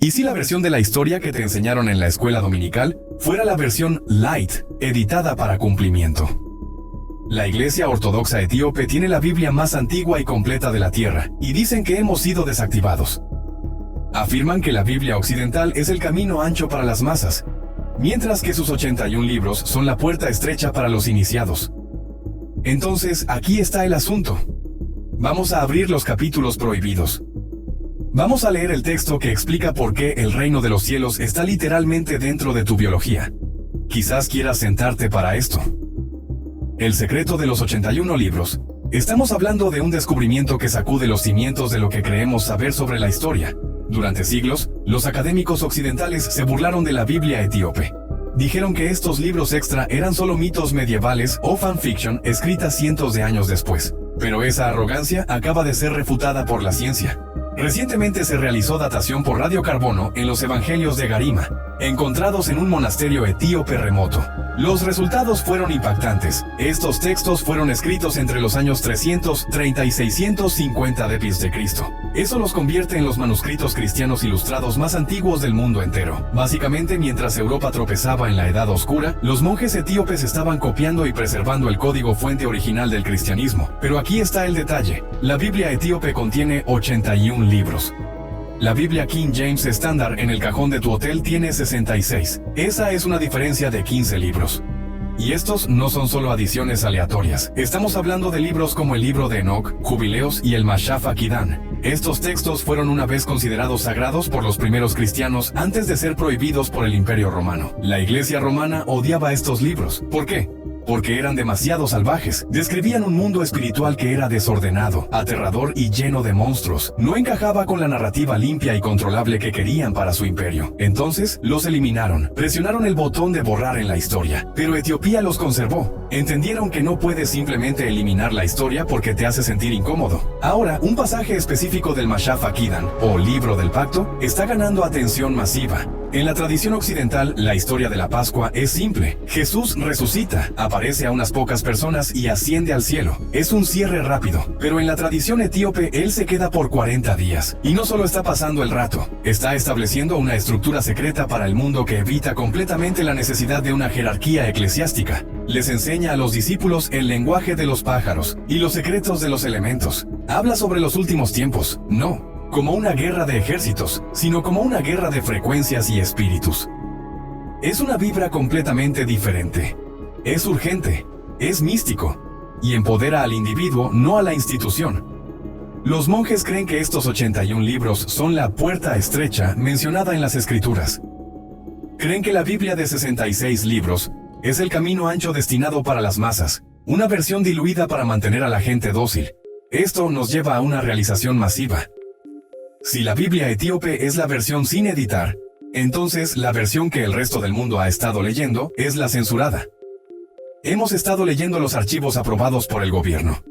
¿Y si la versión de la historia que te enseñaron en la escuela dominical fuera la versión light, editada para cumplimiento? La Iglesia Ortodoxa Etíope tiene la Biblia más antigua y completa de la Tierra, y dicen que hemos sido desactivados. Afirman que la Biblia occidental es el camino ancho para las masas, mientras que sus 81 libros son la puerta estrecha para los iniciados. Entonces, aquí está el asunto. Vamos a abrir los capítulos prohibidos. Vamos a leer el texto que explica por qué el reino de los cielos está literalmente dentro de tu biología. Quizás quieras sentarte para esto. El secreto de los 81 libros. Estamos hablando de un descubrimiento que sacude los cimientos de lo que creemos saber sobre la historia. Durante siglos, los académicos occidentales se burlaron de la Biblia etíope. Dijeron que estos libros extra eran solo mitos medievales o fanfiction escritas cientos de años después. Pero esa arrogancia acaba de ser refutada por la ciencia. Recientemente se realizó datación por radiocarbono en los evangelios de Garima, encontrados en un monasterio etíope remoto. Los resultados fueron impactantes. Estos textos fueron escritos entre los años 330 y 650 d.C. Eso los convierte en los manuscritos cristianos ilustrados más antiguos del mundo entero. Básicamente, mientras Europa tropezaba en la Edad Oscura, los monjes etíopes estaban copiando y preservando el código fuente original del cristianismo. Pero aquí está el detalle. La Biblia etíope contiene 81 libros. La Biblia King James estándar en el cajón de tu hotel tiene 66. Esa es una diferencia de 15 libros. Y estos no son solo adiciones aleatorias. Estamos hablando de libros como el libro de Enoch, Jubileos y el Mashaf Akidan. Estos textos fueron una vez considerados sagrados por los primeros cristianos antes de ser prohibidos por el Imperio Romano. La Iglesia romana odiaba estos libros. ¿Por qué? Porque eran demasiado salvajes. Describían un mundo espiritual que era desordenado, aterrador y lleno de monstruos. No encajaba con la narrativa limpia y controlable que querían para su imperio. Entonces, los eliminaron. Presionaron el botón de borrar en la historia. Pero Etiopía los conservó. Entendieron que no puedes simplemente eliminar la historia porque te hace sentir incómodo. Ahora, un pasaje específico del Mashaf Akidan, o Libro del Pacto, está ganando atención masiva. En la tradición occidental, la historia de la Pascua es simple. Jesús resucita, aparece a unas pocas personas y asciende al cielo. Es un cierre rápido. Pero en la tradición etíope, él se queda por 40 días. Y no solo está pasando el rato, está estableciendo una estructura secreta para el mundo que evita completamente la necesidad de una jerarquía eclesiástica. Les enseña a los discípulos el lenguaje de los pájaros y los secretos de los elementos. Habla sobre los últimos tiempos, no como una guerra de ejércitos, sino como una guerra de frecuencias y espíritus. Es una vibra completamente diferente. Es urgente, es místico, y empodera al individuo, no a la institución. Los monjes creen que estos 81 libros son la puerta estrecha mencionada en las Escrituras. Creen que la Biblia de 66 libros es el camino ancho destinado para las masas, una versión diluida para mantener a la gente dócil. Esto nos lleva a una realización masiva. Si la Biblia etíope es la versión sin editar, entonces la versión que el resto del mundo ha estado leyendo es la censurada. Hemos estado leyendo los archivos aprobados por el gobierno.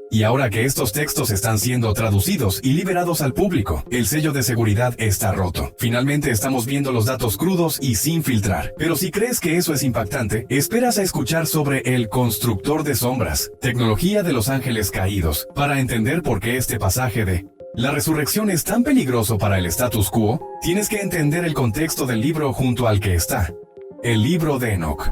Y ahora que estos textos están siendo traducidos y liberados al público, el sello de seguridad está roto. Finalmente estamos viendo los datos crudos y sin filtrar. Pero si crees que eso es impactante, esperas a escuchar sobre el constructor de sombras, tecnología de los ángeles caídos, para entender por qué este pasaje de la resurrección es tan peligroso para el status quo. Tienes que entender el contexto del libro junto al que está. El libro de Enoch.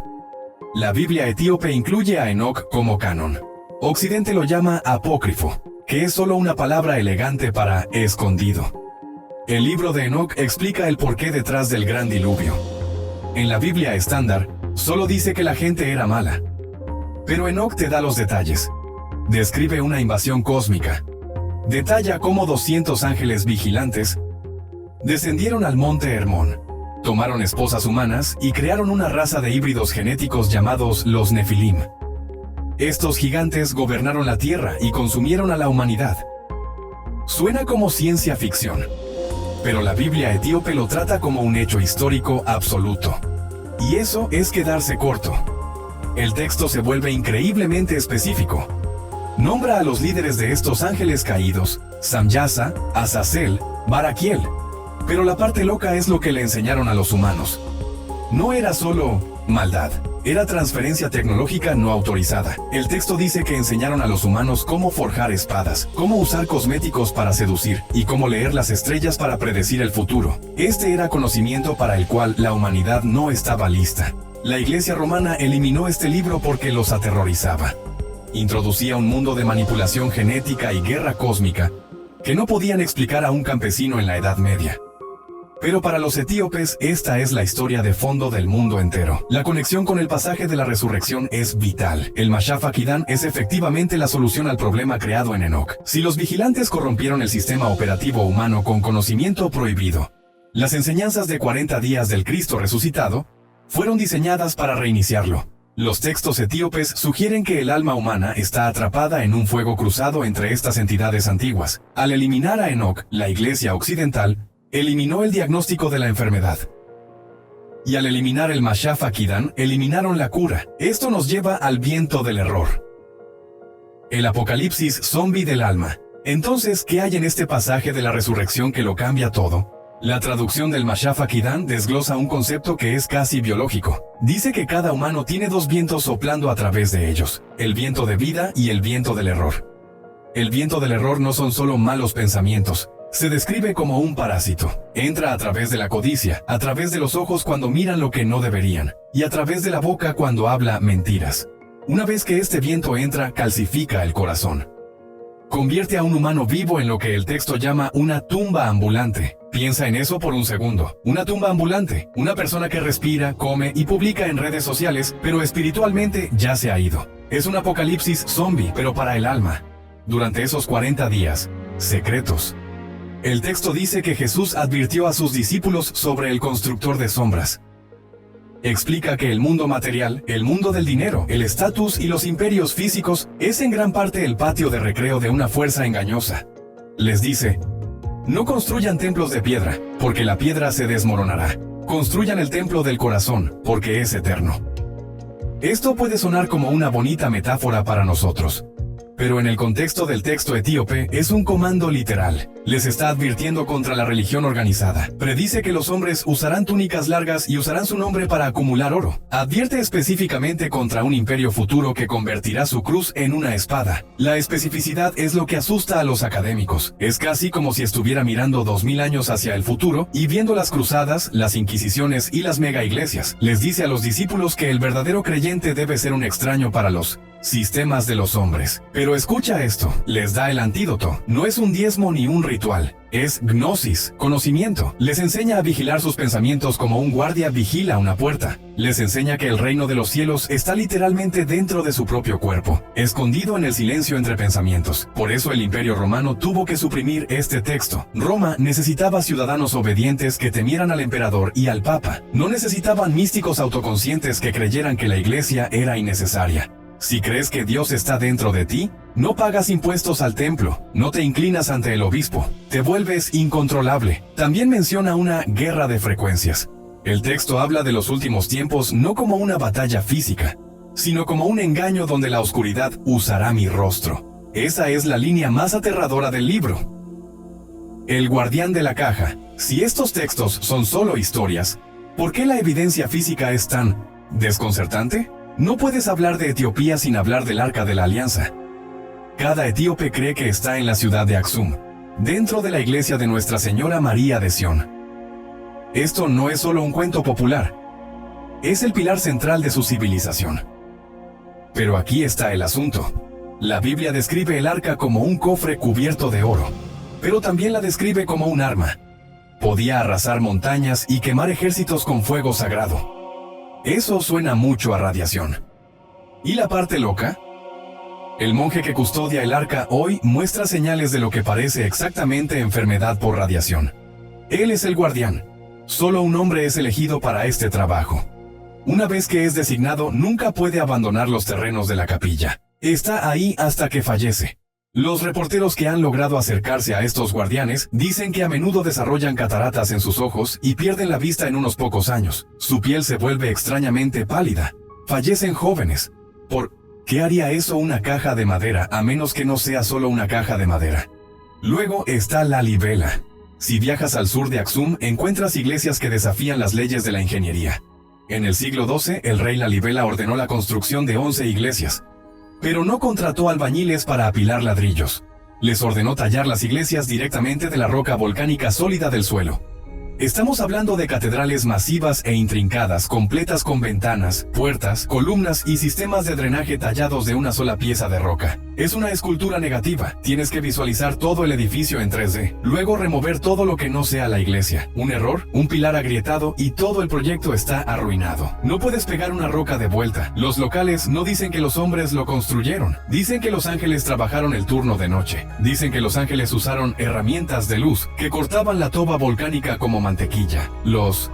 La Biblia etíope incluye a Enoch como canon. Occidente lo llama apócrifo, que es solo una palabra elegante para escondido. El libro de Enoch explica el porqué detrás del gran diluvio. En la Biblia estándar, solo dice que la gente era mala. Pero Enoch te da los detalles. Describe una invasión cósmica. Detalla cómo 200 ángeles vigilantes descendieron al monte Hermón, tomaron esposas humanas y crearon una raza de híbridos genéticos llamados los Nefilim. Estos gigantes gobernaron la tierra y consumieron a la humanidad. Suena como ciencia ficción, pero la Biblia etíope lo trata como un hecho histórico absoluto. Y eso es quedarse corto. El texto se vuelve increíblemente específico. Nombra a los líderes de estos ángeles caídos, Samyasa, Azazel, Baraquiel. Pero la parte loca es lo que le enseñaron a los humanos. No era solo maldad. Era transferencia tecnológica no autorizada. El texto dice que enseñaron a los humanos cómo forjar espadas, cómo usar cosméticos para seducir y cómo leer las estrellas para predecir el futuro. Este era conocimiento para el cual la humanidad no estaba lista. La Iglesia romana eliminó este libro porque los aterrorizaba. Introducía un mundo de manipulación genética y guerra cósmica que no podían explicar a un campesino en la Edad Media. Pero para los etíopes, esta es la historia de fondo del mundo entero. La conexión con el pasaje de la resurrección es vital. El Mashafa Kidán es efectivamente la solución al problema creado en Enoc. Si los vigilantes corrompieron el sistema operativo humano con conocimiento prohibido, las enseñanzas de 40 días del Cristo resucitado fueron diseñadas para reiniciarlo. Los textos etíopes sugieren que el alma humana está atrapada en un fuego cruzado entre estas entidades antiguas. Al eliminar a Enoc, la Iglesia occidental eliminó el diagnóstico de la enfermedad. Y al eliminar el Mashafa Kidán, eliminaron la cura. Esto nos lleva al viento del error. El apocalipsis zombie del alma. Entonces, ¿qué hay en este pasaje de la resurrección que lo cambia todo? La traducción del Mashafa Kidán desglosa un concepto que es casi biológico. Dice que cada humano tiene dos vientos soplando a través de ellos, el viento de vida y el viento del error. El viento del error no son solo malos pensamientos. Se describe como un parásito. Entra a través de la codicia, a través de los ojos cuando miran lo que no deberían, y a través de la boca cuando habla mentiras. Una vez que este viento entra, calcifica el corazón. Convierte a un humano vivo en lo que el texto llama una tumba ambulante. Piensa en eso por un segundo. Una tumba ambulante, una persona que respira, come y publica en redes sociales, pero espiritualmente ya se ha ido. Es un apocalipsis zombie, pero para el alma. Durante esos 40 días, secretos. El texto dice que Jesús advirtió a sus discípulos sobre el constructor de sombras. Explica que el mundo material, el mundo del dinero, el estatus y los imperios físicos es en gran parte el patio de recreo de una fuerza engañosa. Les dice, no construyan templos de piedra, porque la piedra se desmoronará. Construyan el templo del corazón, porque es eterno. Esto puede sonar como una bonita metáfora para nosotros, pero en el contexto del texto etíope es un comando literal. Les está advirtiendo contra la religión organizada. Predice que los hombres usarán túnicas largas y usarán su nombre para acumular oro. Advierte específicamente contra un imperio futuro que convertirá su cruz en una espada. La especificidad es lo que asusta a los académicos. Es casi como si estuviera mirando 2000 años hacia el futuro y viendo las cruzadas, las inquisiciones y las mega iglesias. Les dice a los discípulos que el verdadero creyente debe ser un extraño para los sistemas de los hombres. Pero escucha esto, les da el antídoto. No es un diezmo ni un ritual, es gnosis, conocimiento. Les enseña a vigilar sus pensamientos como un guardia vigila una puerta. Les enseña que el reino de los cielos está literalmente dentro de su propio cuerpo, escondido en el silencio entre pensamientos. Por eso el Imperio Romano tuvo que suprimir este texto. Roma necesitaba ciudadanos obedientes que temieran al emperador y al papa. No necesitaban místicos autoconscientes que creyeran que la iglesia era innecesaria. Si crees que Dios está dentro de ti, no pagas impuestos al templo, no te inclinas ante el obispo, te vuelves incontrolable. También menciona una guerra de frecuencias. El texto habla de los últimos tiempos no como una batalla física, sino como un engaño donde la oscuridad usará mi rostro. Esa es la línea más aterradora del libro. El guardián de la caja. Si estos textos son solo historias, ¿por qué la evidencia física es tan desconcertante? No puedes hablar de Etiopía sin hablar del Arca de la Alianza. Cada etíope cree que está en la ciudad de Aksum, dentro de la iglesia de Nuestra Señora María de Sión. Esto no es solo un cuento popular, es el pilar central de su civilización. Pero aquí está el asunto. La Biblia describe el arca como un cofre cubierto de oro, pero también la describe como un arma. Podía arrasar montañas y quemar ejércitos con fuego sagrado. Eso suena mucho a radiación. ¿Y la parte loca? El monje que custodia el arca hoy muestra señales de lo que parece exactamente enfermedad por radiación. Él es el guardián. Solo un hombre es elegido para este trabajo. Una vez que es designado, nunca puede abandonar los terrenos de la capilla. Está ahí hasta que fallece. Los reporteros que han logrado acercarse a estos guardianes dicen que a menudo desarrollan cataratas en sus ojos y pierden la vista en unos pocos años. Su piel se vuelve extrañamente pálida. Fallecen jóvenes. ¿Por qué haría eso una caja de madera a menos que no sea solo una caja de madera? Luego está la libela. Si viajas al sur de Aksum, encuentras iglesias que desafían las leyes de la ingeniería. En el siglo XII, el rey Lalibela ordenó la construcción de 11 iglesias, pero no contrató albañiles para apilar ladrillos. Les ordenó tallar las iglesias directamente de la roca volcánica sólida del suelo. Estamos hablando de catedrales masivas e intrincadas, completas con ventanas, puertas, columnas y sistemas de drenaje tallados de una sola pieza de roca. Es una escultura negativa. Tienes que visualizar todo el edificio en 3D. Luego remover todo lo que no sea la iglesia. Un error, un pilar agrietado y todo el proyecto está arruinado. No puedes pegar una roca de vuelta. Los locales no dicen que los hombres lo construyeron. Dicen que los ángeles trabajaron el turno de noche. Dicen que los ángeles usaron herramientas de luz que cortaban la toba volcánica como mantequilla. Los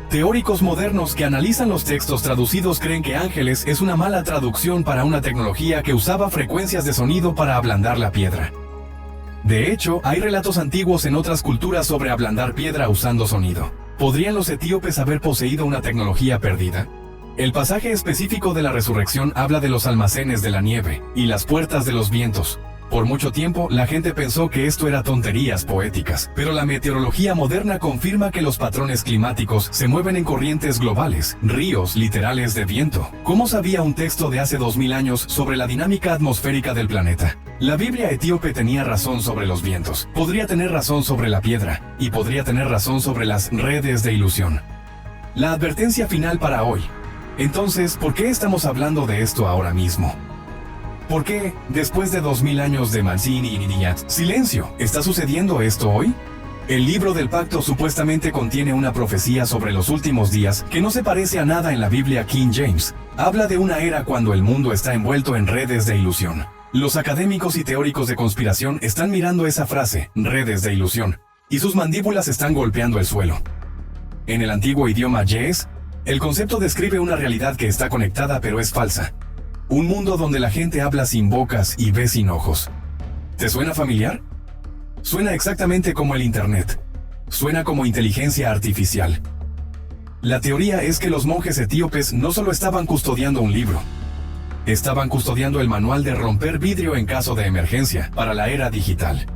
teóricos modernos que analizan los textos traducidos creen que ángeles es una mala traducción para una tecnología que usaba frecuencias de sonido para ablandar la piedra. De hecho, hay relatos antiguos en otras culturas sobre ablandar piedra usando sonido. ¿Podrían los etíopes haber poseído una tecnología perdida? El pasaje específico de la resurrección habla de los almacenes de la nieve y las puertas de los vientos. Por mucho tiempo, la gente pensó que esto era tonterías poéticas, pero la meteorología moderna confirma que los patrones climáticos se mueven en corrientes globales, ríos literales de viento. ¿Cómo sabía un texto de hace 2000 años sobre la dinámica atmosférica del planeta? La Biblia etíope tenía razón sobre los vientos, podría tener razón sobre la piedra, y podría tener razón sobre las redes de ilusión. La advertencia final para hoy. Entonces, ¿por qué estamos hablando de esto ahora mismo? ¿Por qué, después de 2000 años de Mancini y Nidiyat, silencio? ¿Está sucediendo esto hoy? El libro del pacto supuestamente contiene una profecía sobre los últimos días que no se parece a nada en la Biblia King James. Habla de una era cuando el mundo está envuelto en redes de ilusión. Los académicos y teóricos de conspiración están mirando esa frase, redes de ilusión, y sus mandíbulas están golpeando el suelo. En el antiguo idioma Yes, el concepto describe una realidad que está conectada pero es falsa. Un mundo donde la gente habla sin bocas y ve sin ojos. ¿Te suena familiar? Suena exactamente como el Internet. Suena como inteligencia artificial. La teoría es que los monjes etíopes no solo estaban custodiando un libro, estaban custodiando el manual de romper vidrio en caso de emergencia para la era digital.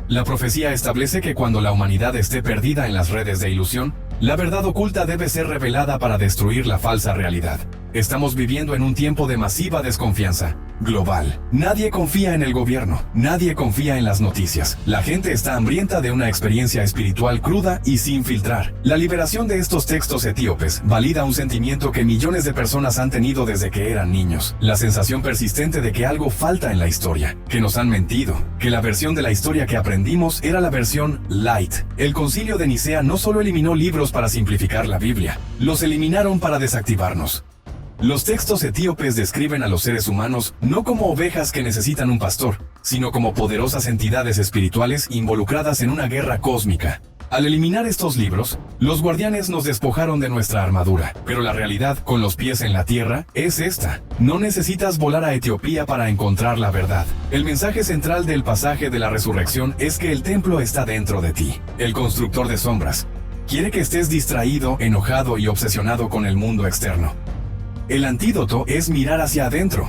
La profecía establece que cuando la humanidad esté perdida en las redes de ilusión, la verdad oculta debe ser revelada para destruir la falsa realidad. Estamos viviendo en un tiempo de masiva desconfianza global. Nadie confía en el gobierno, nadie confía en las noticias. La gente está hambrienta de una experiencia espiritual cruda y sin filtrar. La liberación de estos textos etíopes valida un sentimiento que millones de personas han tenido desde que eran niños. La sensación persistente de que algo falta en la historia, que nos han mentido, que la versión de la historia que aprendimos era la versión light. El Concilio de Nicea no solo eliminó libros para simplificar la Biblia, los eliminaron para desactivarnos. Los textos etíopes describen a los seres humanos no como ovejas que necesitan un pastor, sino como poderosas entidades espirituales involucradas en una guerra cósmica. Al eliminar estos libros, los guardianes nos despojaron de nuestra armadura, pero la realidad, con los pies en la tierra, es esta. No necesitas volar a Etiopía para encontrar la verdad. El mensaje central del pasaje de la resurrección es que el templo está dentro de ti. El constructor de sombras quiere que estés distraído, enojado y obsesionado con el mundo externo. El antídoto es mirar hacia adentro.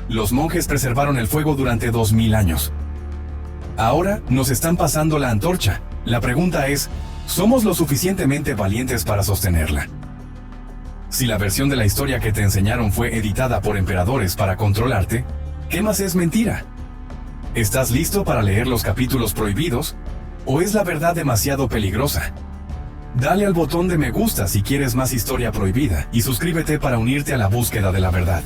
Los monjes preservaron el fuego durante 2000 años. Ahora nos están pasando la antorcha. La pregunta es, ¿somos lo suficientemente valientes para sostenerla? Si la versión de la historia que te enseñaron fue editada por emperadores para controlarte, ¿qué más es mentira? ¿Estás listo para leer los capítulos prohibidos? ¿O es la verdad demasiado peligrosa? Dale al botón de me gusta si quieres más historia prohibida y suscríbete para unirte a la búsqueda de la verdad.